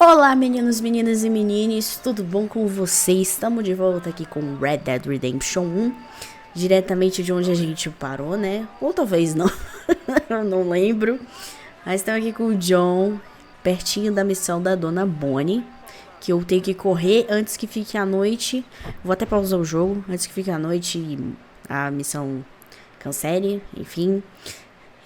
Olá meninos, meninas e menines, tudo bom com vocês? Estamos de volta aqui com Red Dead Redemption 1, diretamente de onde a gente parou, né? Ou talvez não, eu não lembro. Mas estamos aqui com o John, pertinho da missão da Dona Bonnie, que eu tenho que correr antes que fique a noite. Vou até pausar o jogo, antes que fique a noite e a missão cancele, enfim.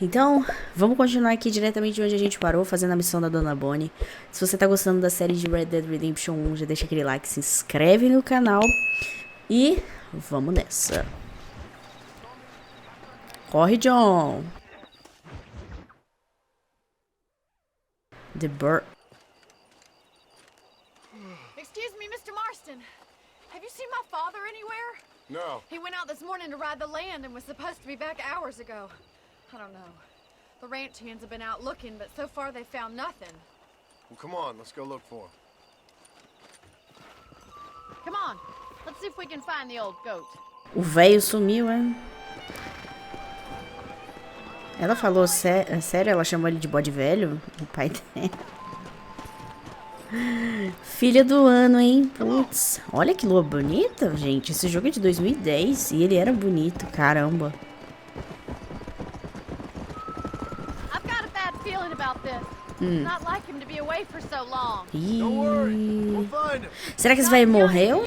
Então, vamos continuar aqui diretamente de onde a gente parou, fazendo a missão da Dona Bonnie. Se você tá gostando da série de Red Dead Redemption 1, já deixa aquele like, se inscreve no canal. E vamos nessa. Corre, John. The bird. Excuse me, Mr. Marston. Have you seen my father anywhere? No. He went out this morning to ride the land and was supposed to be back hours ago. I don't know. The ranch hands have been out looking, but so far they found nothing. Well, come on, let's go look for him. Come on, let's see if we can find the old goat. O velho sumiu, é? Ela falou sério? Ela chamou ele de bode velho? O pai dela. Filha do ano, hein? Putz. Olha que lua bonita, gente. Esse jogo é de 2010 e ele era bonito, caramba. Not like him to be away for so long. Don't worry, we'll find him. Será que esse velho morreu?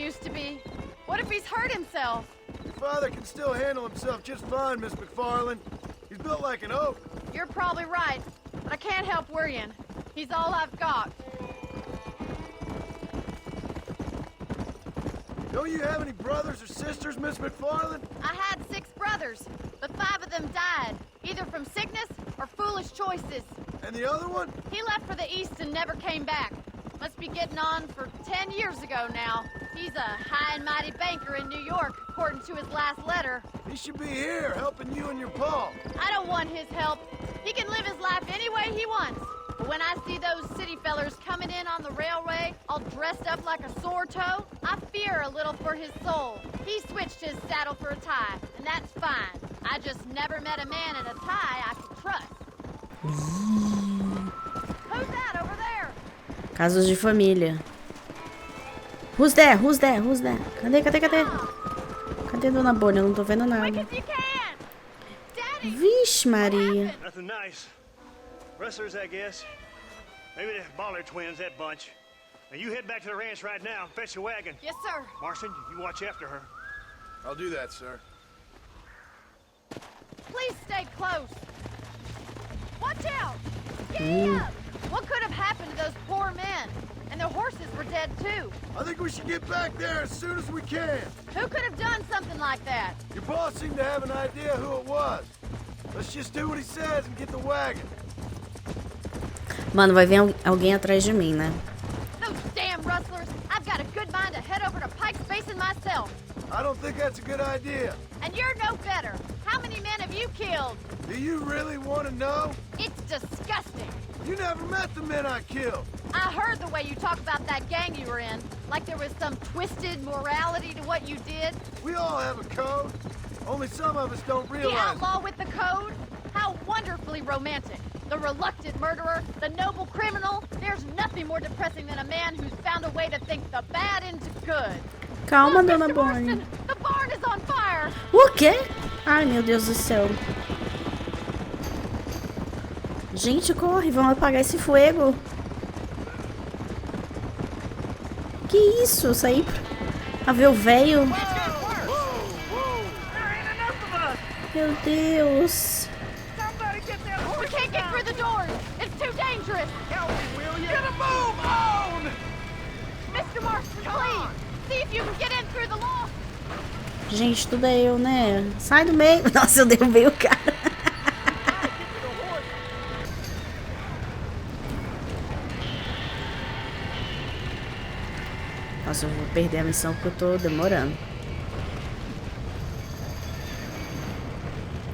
What if he's hurt himself? Your father can still handle himself just fine, Miss McFarland. He's built like an oak. You're probably right, but I can't help worrying. He's all I've got. Don't you have any brothers or sisters, Miss McFarland? I had 6 brothers, but 5 of them died, either from sickness or foolish choices. And the other one? He left for the east and never came back. Must be getting on for 10 years ago now. He's a high and mighty banker in New York, according to his last letter. He should be here, helping you and your pa. I don't want his help. He can live his life any way he wants. But when I see those city fellers coming in on the railway, all dressed up like a sore toe, I fear a little for his soul. He switched his saddle for a tie, and that's fine. I just never met a man in a tie I could trust. Who's that over there? Casos de família. Who's there? Who's there? Who's there? Cadê? Cadê Dona Bonnie? Eu não tô vendo nada. Vixe, Maria. Nothing nice. Rustlers, I guess. Maybe the Baller twins, that bunch. Now you head back to the ranch right now and fetch the wagon. Yes, sir. Marston, you watch after her. I'll do that, sir. Please stay close. Watch out! Giddy up! What could have happened to those poor men? And their horses were dead too. I think we should get back there as soon as we can. Who could have done something like that? Your boss seemed to have an idea who it was. Let's just do what he says and get the wagon. Mano, vai vir alguém atrás de mim, né? Those damn rustlers! I've got a good mind to head over to Pike's Basin myself. I don't think that's a good idea. And you're no better. How many men have you killed? Do you really want to know? It's disgusting. You never met the men I killed. I heard the way you talk about that gang you were in, like there was some twisted morality to what you did. We all have a code. Only some of us don't realize The outlaw with the code? How wonderfully romantic. The reluctant murderer, the noble criminal. There's nothing more depressing than a man who's found a way to think the bad into good. Calma, Look, Dona Mr. Bonnie. Marston, the barn is on fire. O quê? Ai, meu Deus do céu. Gente, corre, vamos apagar esse fogo. Que isso? Eu saí pra ver o velho. Meu Deus. We can't get through the doors. It's too dangerous. Help me, will you? Get a move on! Mr. Marston, please. See if you can get in through the loft. Gente, tudo é eu, né? Sai do meio. Nossa, eu derrubei o cara. Nossa, eu vou perder a missão porque eu tô demorando.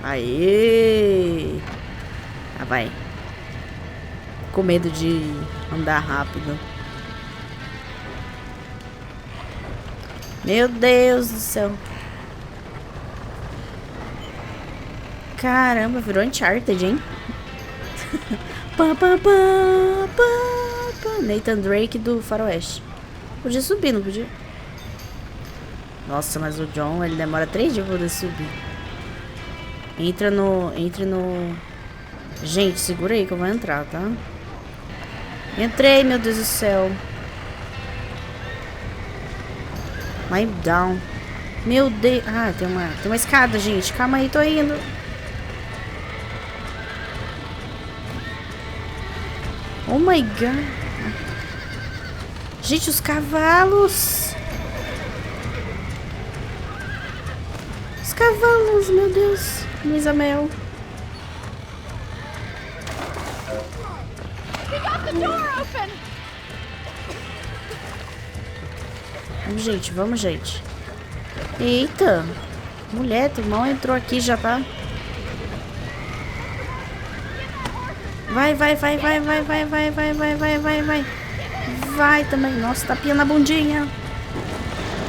Aê! Ah, vai. Com medo de andar rápido. Meu Deus do céu. Caramba, virou Uncharted, hein? Pá, pá, pá, pá, Opa, Nathan Drake do Faroeste. Podia subir, não podia? Nossa, mas o John, ele demora 3 dias pra poder subir. Entre no... Gente, segura aí que eu vou entrar, tá? Entrei, meu Deus do céu. My down. Meu Deus. Ah, tem uma escada, gente. Calma aí, tô indo. Oh my god. Gente, os cavalos. Os cavalos, meu Deus. Luísa Mel. He got the door open! Vamos, gente. Eita. Mulher, tu mal entrou aqui, já tá. Vai. Vai também. Nossa, tapinha na bundinha.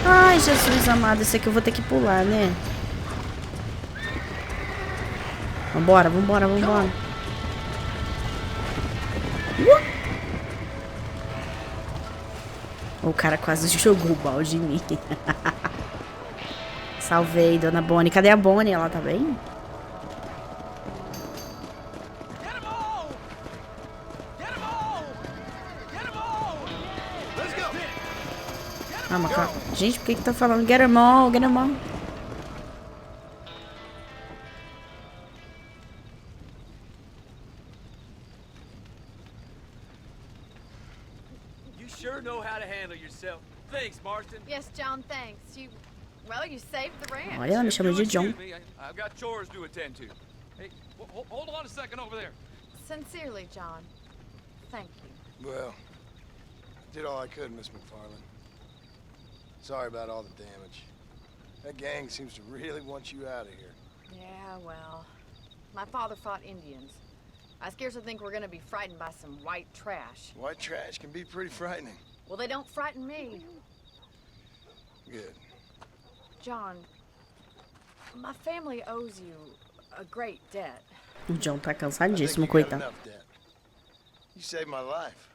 Ai, Jesus amado. Esse aqui eu vou ter que pular, né? Vambora. O cara quase jogou o balde em mim. Salvei, dona Bonnie. Cadê a Bonnie? Ela tá bem? Ah, mas gente, por que tá falando get 'em all, get 'em all? You sure know how to handle yourself. Thanks, Marston. Yes, John, thanks. Well, you saved the ranch. Olha, ela me chama de John. Excuse me, I've got chores to attend to. Hey, hold on a second over there. Sincerely, John. Thank you. Well, did all I could, Miss McFarland. Sorry about all the damage. That gang seems to really want you out of here. Yeah, well, my father fought Indians. I scarcely think we're gonna be frightened by some white trash. White trash can be pretty frightening. Well, they don't frighten me. Good. John, my family owes you a great debt. O John tá I think cansadíssimo, you got coitado. enough debt. You saved my life.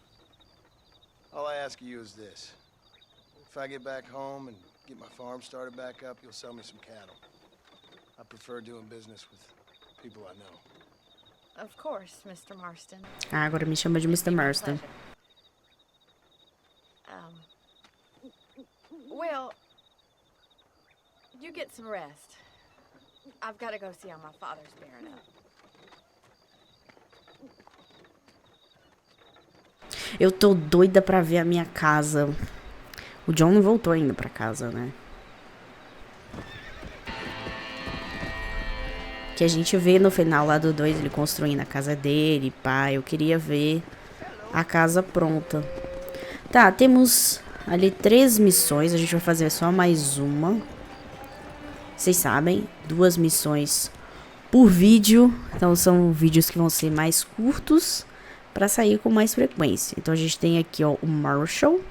All I ask of you is this. If I get back home and get my farm started back up, you'll sell me some cattle. I prefer doing business with people I know. Of course, Mr. Marston. Ah, agora me chama de Mr. Marston. Well, you get some rest. I've got to go see how my father's bearing up. Eu tô doida pra ver a minha casa. O John não voltou ainda pra casa, né? Que a gente vê no final lá do 2 ele construindo a casa dele, pá. Eu queria ver a casa pronta. Tá, temos ali 3 missões. A gente vai fazer só mais uma. Vocês sabem, 2 missões por vídeo. Então são vídeos que vão ser mais curtos pra sair com mais frequência. Então a gente tem aqui, ó, o Marshall,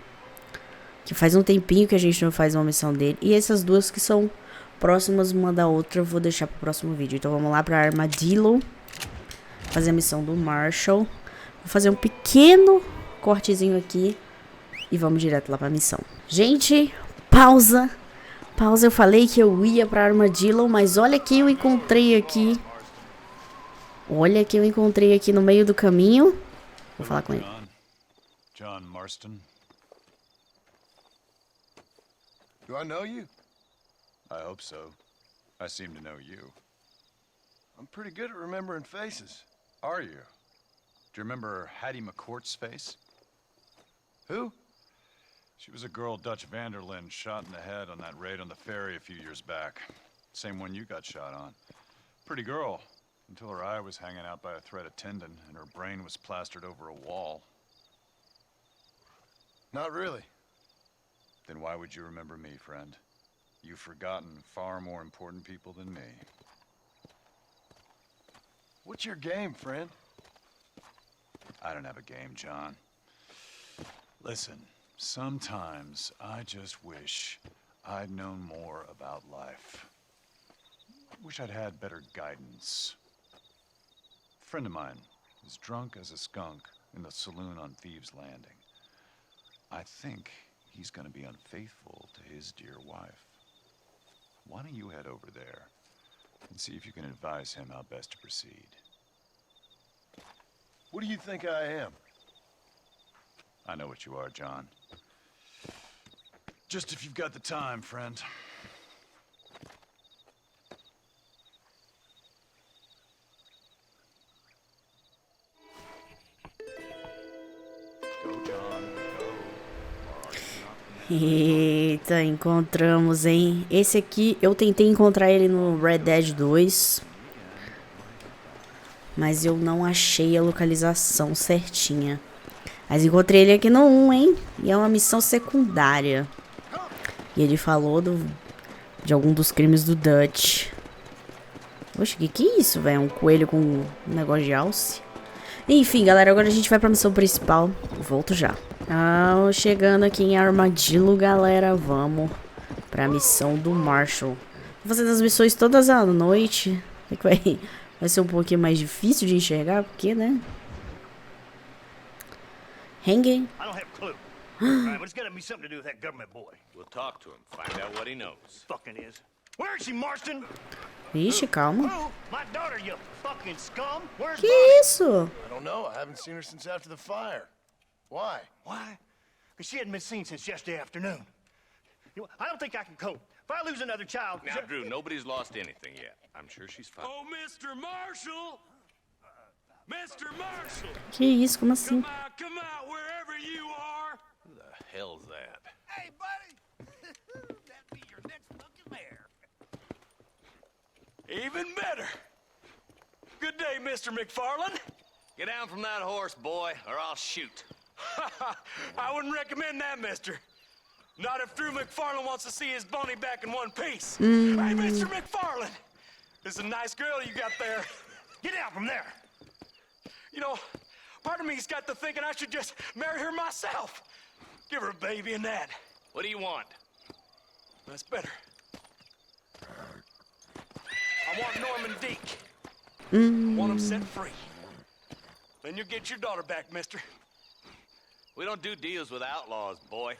que faz um tempinho que a gente não faz uma missão dele. E essas 2 que são próximas uma da outra eu vou deixar pro próximo vídeo. Então vamos lá pra Armadillo, fazer a missão do Marshall. Vou fazer um pequeno cortezinho aqui e vamos direto lá pra missão. Gente, pausa. Eu falei que eu ia pra Armadillo, mas olha quem eu encontrei aqui. Olha quem eu encontrei aqui no meio do caminho. Vou falar com ele. John Marston. Do I know you? I hope so. I seem to know you. I'm pretty good at remembering faces. Are you? Do you remember Hattie McCourt's face? Who? She was a girl Dutch Vanderlyn shot in the head on that raid on the ferry a few years back. Same one you got shot on. Pretty girl, until her eye was hanging out by a thread of tendon and her brain was plastered over a wall. Not really. Then why would you remember me, friend? You've forgotten far more important people than me. What's your game, friend? I don't have a game, John. Listen, sometimes I just wish I'd known more about life. Wish I'd had better guidance. A friend of mine was drunk as a skunk in the saloon on Thieves' Landing. I think he's gonna be unfaithful to his dear wife. Why don't you head over there and see if you can advise him how best to proceed? What do you think I am? I know what you are, John. Just if you've got the time, friend. Go, John, go. Eita, encontramos, hein? Esse aqui, eu tentei encontrar ele no Red Dead 2. Mas eu não achei a localização certinha. Mas encontrei ele aqui no 1, hein? E é uma missão secundária. E ele falou de algum dos crimes do Dutch. Oxe, que é isso, velho? Um coelho com um negócio de alce? Enfim, galera, agora a gente vai pra missão principal. Volto já. Chegando aqui em Armadillo, galera. Vamos pra missão do Marshall. Vou fazer as missões todas à noite. Vai ser um pouquinho mais difícil de enxergar, porque, né? Hanging. I don't have a clue. Right, but it's gotta be something to do with that government boy. We'll talk to him, find out what he knows. Fucking is. Where is she, Marston? Ixi, calma. Who? My daughter, you fucking scum. Where's Que Bonnie? isso? I don't know. I haven't seen her since after the fire. Why? Why? Because she hadn't been seen since yesterday afternoon. I don't think I can cope. If I lose another child... Now, Drew, nobody's lost anything yet. I'm sure she's fine. Oh, Mr. Marshall! Mr. Marshall! Que isso? Como assim? Come out, wherever you are! Who the hell's that? Hey, buddy! That'd be your next fucking mayor. Even better! Good day, Mr. McFarland. Get down from that horse, boy, or I'll shoot. I wouldn't recommend that, mister. Not if Drew McFarland wants to see his Bonnie back in one piece. Hey, Mr. McFarland! This is a nice girl you got there. Get out from there! You know, part of me's got to thinking I should just marry her myself. Give her a baby and that. What do you want? That's better. I want Norman Deek. I want him set free. Then you'll get your daughter back, mister. We don't do deals with outlaws, boy.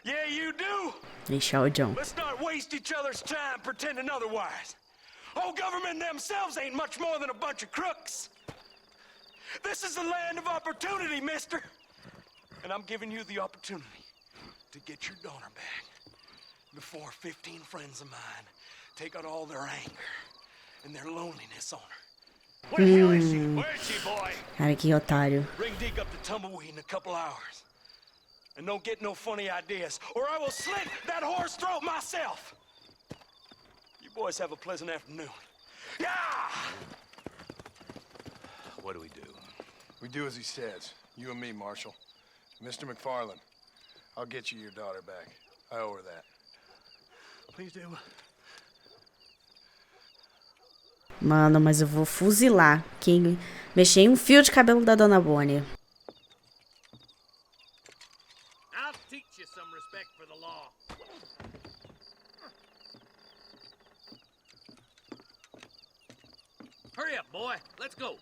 Yeah, you do. Deixar o John. Let's not waste each other's time pretending otherwise. Oh, government themselves ain't much more than a bunch of crooks. This is the land of opportunity, mister. And I'm giving you the opportunity to get your daughter back before 15 friends of mine take out all their anger and their loneliness on her. Where the hell is she? Where is she, boy? Cara, que otário. Bring Deke up to Tumbleweed in a couple hours. And don't get no funny ideas, or I will slit that horse throat myself. You boys have a pleasant afternoon. Yeah! What do we do? We do as he says. You and me, Marshall. Mr. McFarland, I'll get you your daughter back. I owe her that. Please do. Mano, mas eu vou fuzilar quem mexer em um fio de cabelo da Dona Bonnie. I'll teach you some respect for the law. Hurry up, boy. Let's go.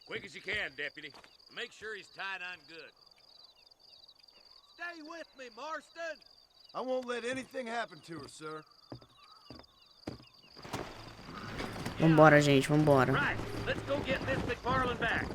Quick as you can, deputy. Make sure he's tied on good. Stay with me, Marston. I won't let anything happen to her, sir. Vambora, gente, vambora. Right. Let's go get Miss McFarland back.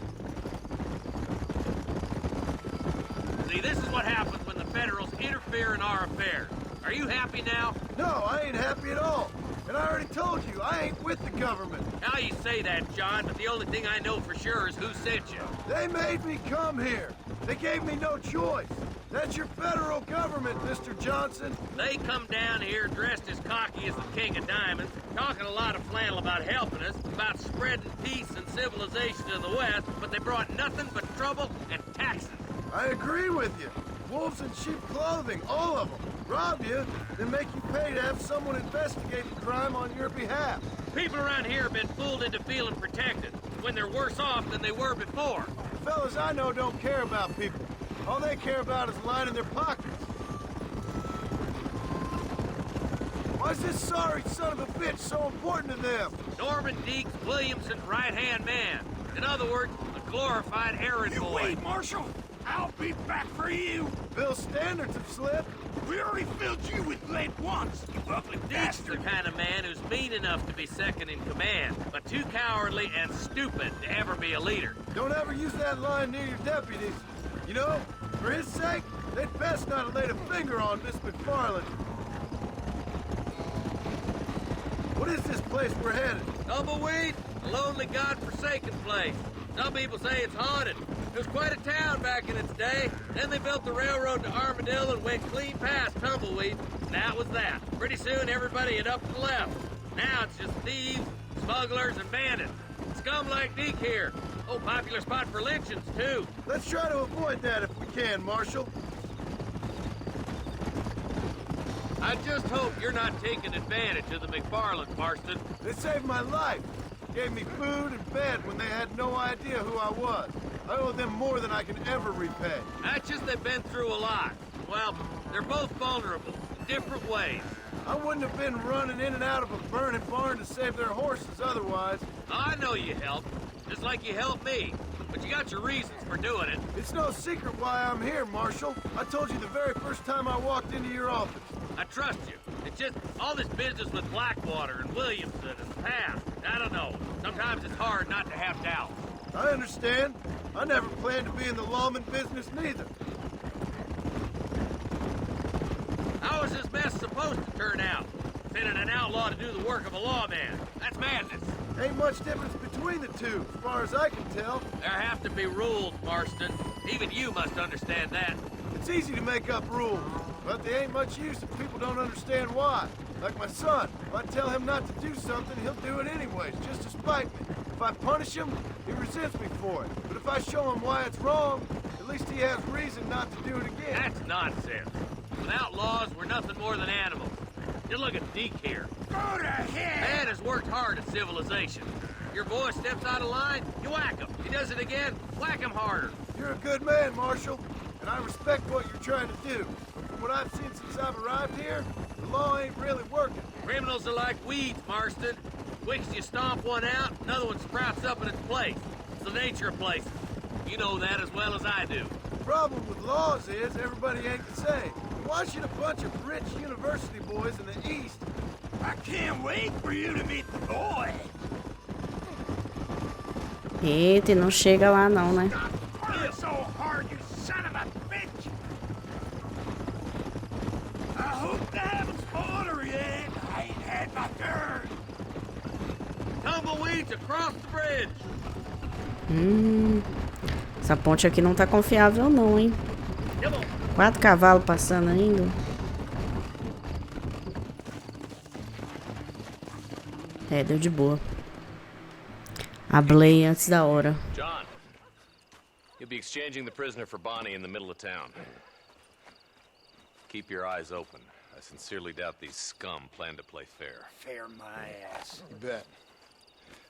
See, this is what happens when the Federals interfere in our affairs. Are you happy now? No, I ain't happy at all. And I already told you, I ain't with the government. Now you say that, John, but the only thing I know for sure is who sent you. They made me come here. They gave me no choice. That's your federal government, Mr. Johnson. They come down here dressed as cocky as the King of Diamonds, talking a lot of flannel about helping us, about spreading peace and civilization to the West, but they brought nothing but trouble and taxes. I agree with you. Wolves in sheep clothing, all of them. Rob you, then make you pay to have someone investigate the crime on your behalf. People around here have been fooled into feeling protected, when they're worse off than they were before. The fellas I know don't care about people. All they care about is lining their pockets. Why is this sorry son of a bitch so important to them? Norman Deeks Williamson's right-hand man. In other words, the glorified errand boy. Wait, Marshal. I'll be back for you. Bill's standards have slipped. We already filled you with lead once, you ugly Deke's the bastard. kind of man who's mean enough to be second in command, but too cowardly and stupid to ever be a leader. Don't ever use that line near your deputies. You know, for his sake, they'd best not have laid a finger on Miss McFarland. What is this place we're headed? Tumbleweed, a lonely, god-forsaken place. Some people say it's haunted. It was quite a town back in its day. Then they built the railroad to Armadillo and went clean past Tumbleweed. And that was that. Pretty soon everybody had up and left. Now it's just thieves, smugglers, and bandits. Scum like Deke here. Oh, popular spot for lynchings, too. Let's try to avoid that if we can, Marshal. I just hope you're not taking advantage of the McFarlands, Marston. They saved my life. Gave me food and bed when they had no idea who I was. I owe them more than I can ever repay. That's just they've been through a lot. Well, they're both vulnerable in different ways. I wouldn't have been running in and out of a burning barn to save their horses otherwise. I know you helped, just like you helped me. But you got your reasons for doing it. It's no secret why I'm here, Marshal. I told you the very first time I walked into your office. I trust you. It's just all this business with Blackwater and Williamson and the past. I don't know. Sometimes it's hard not to have doubts. I understand. I never planned to be in the lawman business neither. How is this mess supposed to turn out? Sending an outlaw to do the work of a lawman. That's madness. Ain't much difference between the two, as far as I can tell. There have to be rules, Marston. Even you must understand that. It's easy to make up rules, but they ain't much use if people don't understand why. Like my son. If I tell him not to do something, he'll do it anyways, just to spite me. If I punish him, he resents me for it. But if I show him why it's wrong, at least he has reason not to do it again. That's nonsense. Without laws, we're nothing more than animals. Just look at Deke here. Go to hell. Man has worked hard at civilization. Your boy steps out of line, you whack him. He does it again, whack him harder. You're a good man, Marshal, and I respect what you're trying to do. But from what I've seen since I've arrived here, the law ain't really working. Criminals are like weeds, Marston. Quick as you stomp one out, another one sprouts up in its place. It's the nature of places. You know that as well as I do. The problem with laws is everybody ain't the same. Why should a bunch of rich university boys in the East... I can't wait for you to meet the boy. Eita, e não chega lá não, né? Work so hard, you son of a bitch. I hope that happens spoiler yet. I ain't had my turn. Tumbleweeds across the bridge. Essa ponte aqui não tá confiável não, hein? 4 cavalos passando ainda. É, deu de boa. Hablei antes da hora. John, you'll be exchanging the prisoner for Bonnie in the middle of town. Keep your eyes open. I sincerely doubt these scum plan to play fair. Fair my ass. You bet.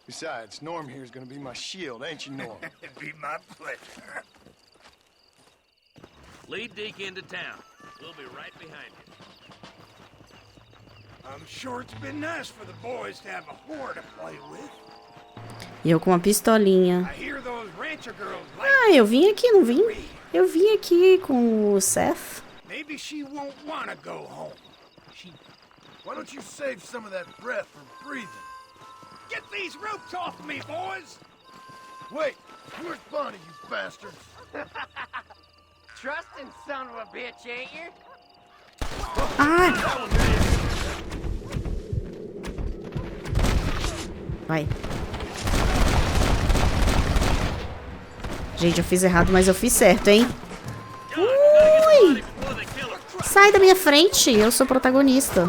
Besides, Norm here's gonna be my shield, ain't you, Norm? It'd be my pleasure. Lead Deke into town. We'll be right behind you. I'm sure it's been nice for the boys to have a whore to play with. E eu com uma pistolinha. I hear those rancher girls like Ah, eu vim aqui, não vim? Eu vim aqui com o Seth. maybe she won't want to go home. Why don't you save some of that breath for breathing? Get these ropes off me, boys! Wait, where's Bonnie, you bastards? Trusting son of a bitch, ain't you? Ah! Vai. Gente, eu fiz errado, mas eu fiz certo, hein? Ui! Sai da minha frente, eu sou protagonista.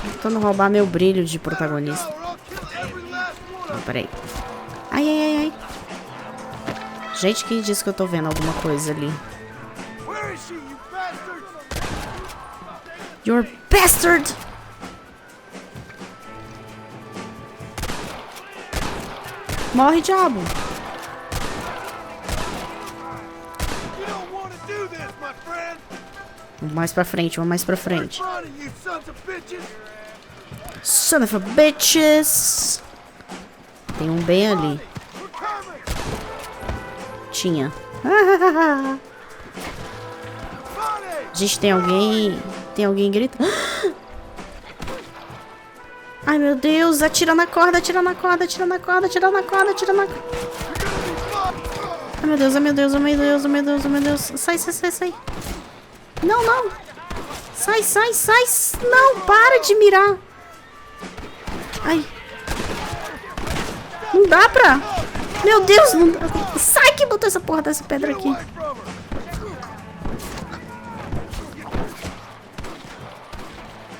Tentando roubar meu brilho de protagonista. Não, peraí. Ai, ai, ai, ai. Gente, quem disse que eu tô vendo alguma coisa ali? You're bastard! Morre, diabo! Vamos mais pra frente, vamos mais pra frente. Son of a bitches. Tem um bem ali. Tinha. Gente, tem alguém... Tem alguém gritando. Ai, meu Deus. Atira na corda, atira na corda, atira na corda, atira na corda, atira na corda. Ai, meu Deus, ai, meu Deus, ai, meu Deus, ai, meu Deus, ai, meu Deus. Sai, sai, sai, sai. Não, não. Sai, sai, sai. Não, para de mirar. Ai. Não dá pra... Meu Deus, não dá. Sai que botou essa porra dessa pedra aqui.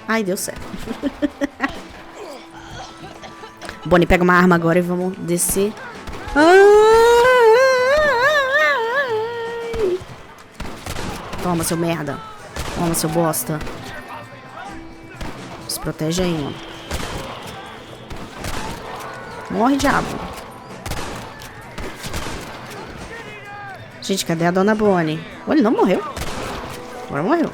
Ai, deu certo. Bonnie, pega uma arma agora e vamos descer. Ai. Toma, seu merda. Toma, seu bosta. Se protege aí, mano. Morre, diabo. Gente, cadê a dona Bonnie? Oh, ele não morreu. Agora morreu.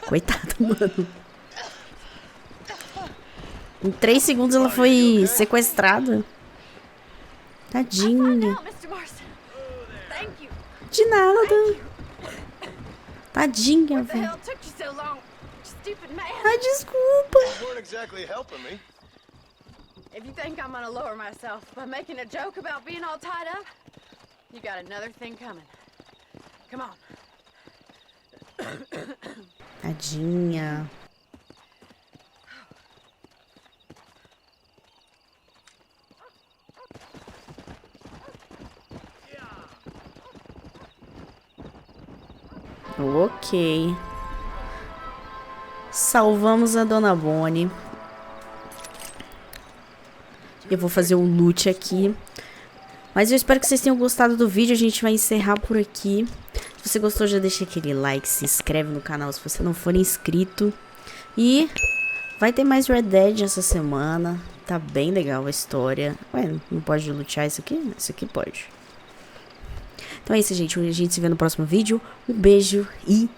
Coitada, mano. Em 3 segundos ela foi sequestrada. Tadinha. De nada. Tadinha, velho. Ai, desculpa. If you think I'm gonna lower myself by making a joke about being all tied up, you got another thing coming. Come on. Tadinha. Ok. Salvamos a dona Bonnie. Eu vou fazer um loot aqui. Mas eu espero que vocês tenham gostado do vídeo. A gente vai encerrar por aqui. Se você gostou, já deixa aquele like. Se inscreve no canal se você não for inscrito. E vai ter mais Red Dead essa semana. Tá bem legal a história. Ué, não pode lutear isso aqui? Isso aqui pode. Então é isso, gente. A gente se vê no próximo vídeo. Um beijo e